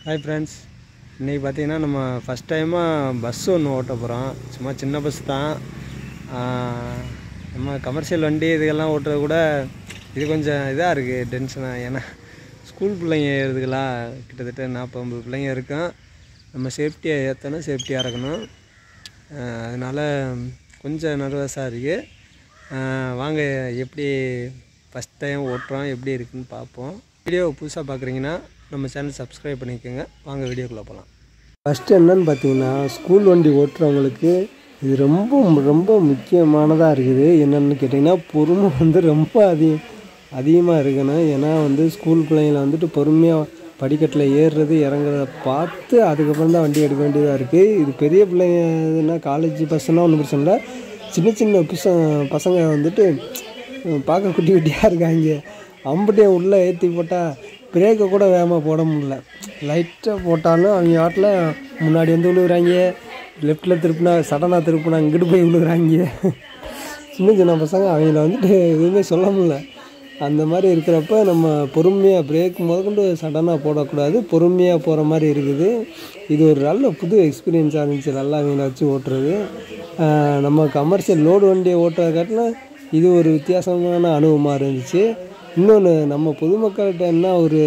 Hi friends, இன்றைக்கி பார்த்தீங்கன்னா நம்ம ஃபஸ்ட் டைமாக பஸ் ஒன்று ஓட்ட போகிறோம். சும்மா சின்ன பஸ் தான். நம்ம கமர்ஷியல் வண்டி இதுக்கெல்லாம் ஓட்டுறது கூட இது கொஞ்சம் இதாக இருக்குது, டென்ஷனாக. ஏன்னா ஸ்கூல் பிள்ளைங்க ஏறுறதுக்கெல்லாம் கிட்டத்தட்ட 40-50 பிள்ளைங்க இருக்கும். நம்ம சேஃப்டியாக ஏற்றணும், சேஃப்டியாக இறக்கணும். அதனால் கொஞ்சம் நர்வஸாக இருக்குது. வாங்க எப்படி ஃபஸ்ட் டைம் ஓட்டுறோம் எப்படி இருக்குதுன்னு பார்ப்போம். வீடியோ புதுசாக பார்க்குறீங்கன்னா நம்ம சேனல் சப்ஸ்கிரைப் பண்ணிக்கோங்க. வாங்க வீடியோக்குள்ளே போகலாம். ஃபஸ்ட்டு என்னன்னு பார்த்தீங்கன்னா, ஸ்கூல் வண்டி ஓட்டுறவங்களுக்கு இது ரொம்ப முக்கியமானதாக இருக்குது. என்னென்னு கேட்டிங்கன்னா, பொறுமை ரொம்ப அதிகமாக இருக்கணும். ஏன்னா ஸ்கூல் பிள்ளைங்களை பொறுமையாக படிக்கட்டில் ஏறுறது இறங்குறத பார்த்து அதுக்கப்புறம் தான் வண்டி எடுக்க வேண்டியதாக இருக்குது. இது பெரிய பிள்ளைங்கன்னா காலேஜ் பஸ்ஸுனால் ஒன்றும் பிரச்சனை இல்லை. சின்ன பசங்க பார்க்க குட்டி குட்டியாக இருக்காங்க. அம்பட்டையை உள்ளே ஏற்றி போட்டால் பிரேக்கை கூட வேகமாக போட முடியல. லைட்டாக போட்டாலும் அவங்க ஆட்டில் முன்னாடி விழுகுறாங்க. லெஃப்டில் திருப்பினா சடனாக திருப்பினா இங்கிட்டு போய் விழுகுறாங்க. சின்ன பசங்க அவங்கள எதுவுமே சொல்ல முடியல. அந்த மாதிரி இருக்கிறப்ப நம்ம பொறுமையாக பிரேக் முதற்கொண்டு சடனாக போடக்கூடாது, பொறுமையாக போகிற மாதிரி இருக்குது. இது ஒரு நல்ல புது எக்ஸ்பீரியன்ஸாக இருந்துச்சு, நல்லா அவங்கள வச்சு ஓட்டுறது. நம்ம கமர்ஷியல் லோடு வண்டியை ஓட்டுறத காட்டிலும் இது ஒரு வித்தியாசமான அனுபவமாக இருந்துச்சு. இன்னொன்று, நம்ம பொதுமக்கள்கிட்ட என்ன ஒரு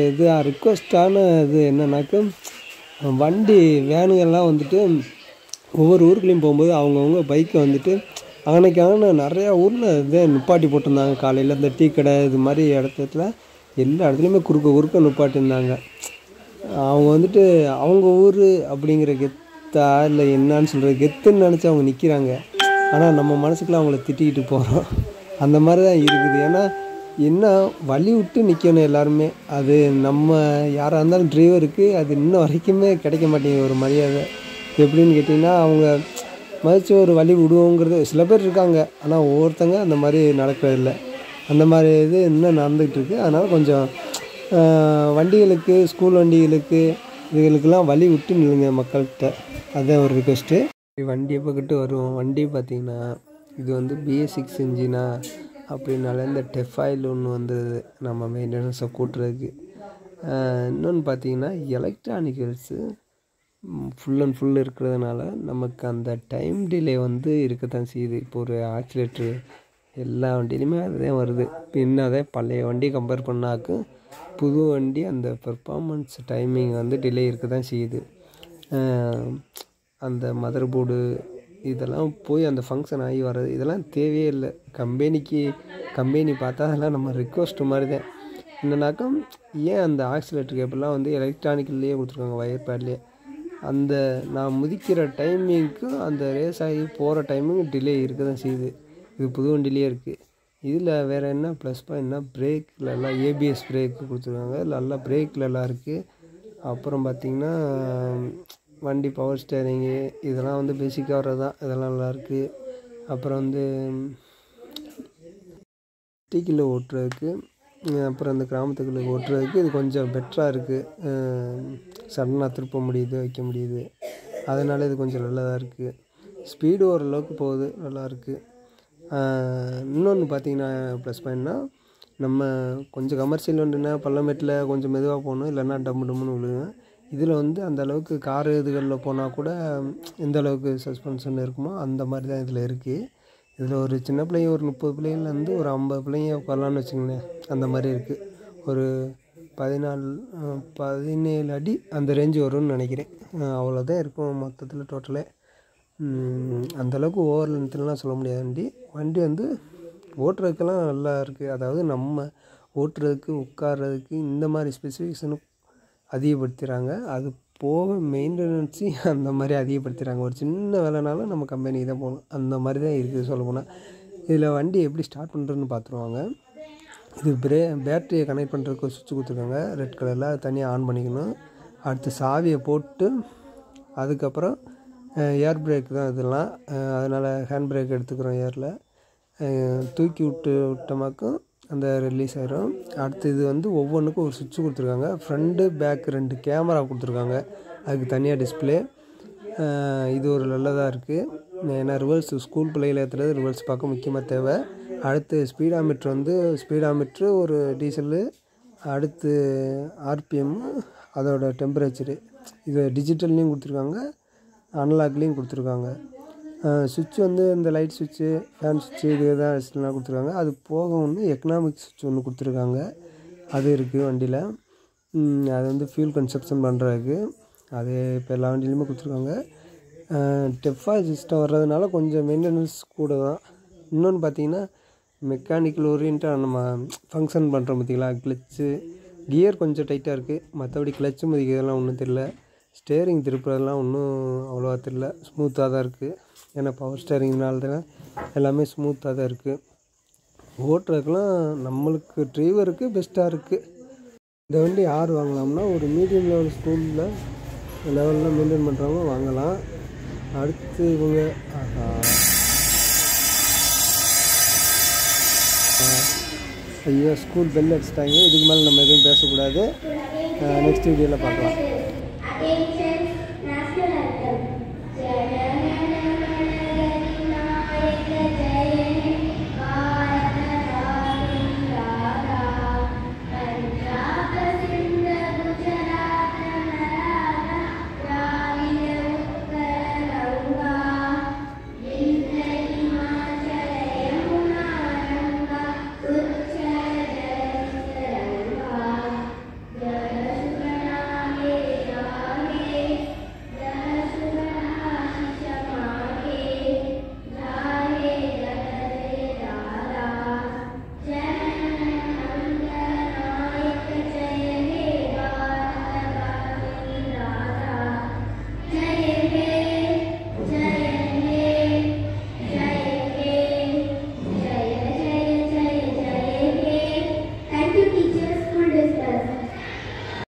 ரிக்வஸ்டான இது என்னன்னாக்க, வண்டி வேனுங்கள்லாம் ஒவ்வொரு ஊருக்குள்ளேயும் போகும்போது அவங்கவுங்க பைக்கை அன்னைக்கான நிறையா ஊரில் நிப்பாட்டி போட்டிருந்தாங்க. காலையில் இந்த டீ கடை இது மாதிரி இடத்துல எல்லா இடத்துலையுமே குறுக்க நிப்பாட்டியிருந்தாங்க. அவங்க அவங்க ஊர் அப்படிங்கிற கெத்தா இல்லை என்னான்னு சொல்கிறது, கெத்துன்னு நினச்சி அவங்க நிற்கிறாங்க. ஆனால் நம்ம மனசுக்குள்ள அவங்கள திட்டிக்கிட்டு போகிறோம். அந்த மாதிரி தான் இருக்குது. ஏன்னா என்ன வழி விட்டு நிற்கணும் எல்லாருமே. அது நம்ம யாராக இருந்தாலும் டிரைவருக்கு அது இன்ன வரைக்குமே கிடைக்க மாட்டேங்குது ஒரு மரியாதை. எப்படின்னு கேட்டிங்கன்னா, அவங்க மதித்து ஒரு வழி விடுவோங்கிறது சில பேர் இருக்காங்க. ஆனால் ஒவ்வொருத்தங்க அந்த மாதிரி நடக்கிறதில்ல. அந்த மாதிரி இது இன்னும் நடந்துகிட்ருக்கு. அதனால் கொஞ்சம் வண்டிகளுக்கு, ஸ்கூல் வண்டிகளுக்கு இதுகளுக்கெல்லாம் வழி விட்டு நில்லுங்க மக்கள்கிட்ட. அதுதான் ஒரு ரிக்வெஸ்ட்டு. வண்டியை பக்கிட்டு வருவோம். வண்டி பார்த்திங்கன்னா இது BS6 இன்ஜினா அப்படின்னால இந்த டெஃபாயில் ஒன்று வந்தது நம்ம மெயின்டெனன்ஸை கூட்டுறதுக்கு. இன்னொன்று பார்த்திங்கன்னா, எலக்ட்ரானிக்கல்ஸு ஃபுல் இருக்கிறதுனால நமக்கு அந்த டைம் டிலே இருக்கத்தான் செய்யுது. இப்போ ஒரு ஆக்சிலேட்ரு எல்லா வண்டியிலையுமே அதுதான் வருது. இன்னும் அதே பழைய வண்டி கம்பேர் பண்ணாக்கு புது வண்டி அந்த பெர்ஃபார்மன்ஸ் டைமிங் டிலே இருக்க தான் செய்யுது. அந்த மதர் போர்டு இதெல்லாம் போய் அந்த ஃபங்க்ஷன் ஆகி வர்றது இதெல்லாம் தேவையே இல்லை. கம்பெனி பார்த்தா அதெல்லாம் நம்ம ரிக்வஸ்ட் மாதிரி தான். என்னன்னாக்கா, ஏன் அந்த ஆக்சிலேட்டர் கேபிள்லாம் எலக்ட்ரானிக்கல்லையே கொடுத்துருக்காங்க, வயர் பேட்லேயே. அந்த நான் முதிக்கிற டைமிங்க்கு அந்த ரேஸ் ஆகி போகிற டைமிங் டிலே இருக்க தான் செய்யுது. இது புது வண்டிலேயே இருக்குது. இதில் வேறு என்ன ப்ளஸ் பாயிண்ட்னா, பிரேக்கில் எல்லாம் ABS பிரேக்கு கொடுத்துருக்காங்க. நல்லா பிரேக்கில் எல்லாம் இருக்குது. அப்புறம் பார்த்திங்கன்னா, வண்டி பவர் ஸ்டேரிங்கு இதெல்லாம் பேசிக்காக வர்றது தான். இதெல்லாம் நல்லாயிருக்கு. அப்புறம் சிட்டிக்குள்ளே ஓட்டுறதுக்கு, அப்புறம் இந்த கிராமத்துக்குள்ளே ஓட்டுறதுக்கு இது கொஞ்சம் பெட்டராக இருக்குது. சடனாக திருப்ப முடியுது, வைக்க முடியுது. அதனால் இது கொஞ்சம் நல்லதாக இருக்குது. ஸ்பீடு ஓரளவுக்கு போகுது, நல்லாயிருக்கு. இன்னொன்று பார்த்திங்கன்னா ப்ளஸ் பாயிண்ட்னா, நம்ம கொஞ்சம் கமர்ஷியல் வண்டினா பள்ளமேட்டில் கொஞ்சம் மெதுவாக போகணும், இல்லைன்னா டம்முன்னு விழுவேன். இதில் அந்த அளவுக்கு காரு இதுகளில் போனால் கூட எந்த அளவுக்கு சஸ்பென்ஷன் இருக்குமோ அந்த மாதிரி தான் இதில் இருக்குது. இதில் ஒரு சின்ன பிள்ளைங்க ஒரு 30 பிள்ளைங்கள்லேருந்து ஒரு 50 பிள்ளைங்க உட்காரலான்னு வச்சுக்கோங்களேன். அந்த மாதிரி இருக்குது. ஒரு 17 அடி அந்த ரேஞ்சு வரும்னு நினைக்கிறேன். அவ்வளோதான் இருக்கும் மொத்தத்தில் டோட்டலே. அந்தளவுக்கு ஓவர் லென்த்துலாம் சொல்ல முடியாது. வண்டி ஓட்டுறதுக்கெல்லாம் நல்லா இருக்குது. அதாவது நம்ம ஓட்டுறதுக்கு உட்கார்றதுக்கு இந்த மாதிரி ஸ்பெசிஃபிகேஷனும் அதிகப்படுத்துகிறாங்க. அது போக மெயின்டெனன்ஸு அந்த மாதிரி அதிகப்படுத்துகிறாங்க. ஒரு சின்ன வேலைனாலும் நம்ம கம்பெனிக்கு தான் போகணும். அந்த மாதிரி தான் இருக்குது சொல்லப்போனால். இதில் வண்டி எப்படி ஸ்டார்ட் பண்ணுறதுன்னு பார்த்துருவாங்க. இது பேட்டரியை கனெக்ட் பண்ணுறதுக்கு ஒரு சுவிட்ச் கொடுத்துருக்காங்க ரெட் கலரில். அது தனியாக ஆன் பண்ணிக்கணும். அடுத்து சாவியை போட்டு அதுக்கப்புறம் ஏர் பிரேக் தான் இதெல்லாம். அதனால் ஹேண்ட் பிரேக் எடுத்துக்கிறோம். ஏரில் தூக்கி விட்டோமாக்கும் அந்த ரிலீஸ் ஆகிரும். அடுத்து இது ஒவ்வொன்றுக்கும் ஒரு சுவிட்ச் கொடுத்துருக்காங்க. ஃப்ரண்ட்டு பேக் 2 கேமரா கொடுத்துருக்காங்க. அதுக்கு தனியாக டிஸ்பிளே. இது ஒரு நல்லதாக இருக்குது. ஏன்னா ஸ்கூல் பிள்ளைகளை ஏற்றுறது ரிவர்ஸ் பார்க்க முக்கியமாக தேவை. அடுத்து ஸ்பீடாமீட்ரு ஒரு டீசலு, அடுத்து RPM, அதோட டெம்பரேச்சரு. இது டிஜிட்டல்லையும் கொடுத்துருக்காங்க, அனலாக்லேயும் கொடுத்துருக்காங்க. சுவிட்ச் வந்து இந்த லைட் சுவிட்சு, ஃபேன் சுவிட்சு இது தான் எல்லாம் கொடுத்துருக்காங்க. அது போக ஒன்று எக்கனாமிக் சுவிட்ச் ஒன்று கொடுத்துருக்காங்க, அது இருக்குது வண்டியில். அது வந்து ஃபியூல் கன்சப்ஷன் பண்ணுறதுக்கு. அது இப்போ எல்லா வண்டியிலையுமே கொடுத்துருக்காங்க. டெஃபாய் சிஸ்டம் வர்றதுனால கொஞ்சம் மெயின்டெனன்ஸ் கூட தான். இன்னொன்று பார்த்தீங்கன்னா மெக்கானிக்கல் ஓரியன்ட்டாக நம்ம ஃபங்க்ஷன் பண்ணுறோம் பார்த்திங்களா, கிளச்சு கியர் கொஞ்சம் டைட்டாக இருக்குது. மற்றபடி கிளச்சு மதிக்கிறதெல்லாம் ஒன்றும் தெரியல. ஸ்டேரிங் திருப்புறதெல்லாம் ஒன்றும் அவ்வளோவா தெரியல, ஸ்மூத்தாக தான் இருக்குது. ஏன்னா பவர் ஸ்டேரிங்னால தான் எல்லாமே ஸ்மூத்தாக தான் இருக்குது. ஓட்டுறதுக்கெலாம் நம்மளுக்கு டிரைவருக்கு பெஸ்ட்டாக இருக்குது. இந்த வண்டி யார் வாங்கலாம்னா ஒரு மீடியம் லெவல் ஸ்கூலில் லெவலில் மெயின்டைன் பண்ணுறவங்க வாங்கலாம். அடுத்து இவங்க ஐயோ ஸ்கூல் பெல் அடிச்சிட்டாங்க. இதுக்கு மேலே நம்ம எதுவும் பேசக்கூடாது. நெக்ஸ்ட் வீடியோவில் பார்க்கலாம்.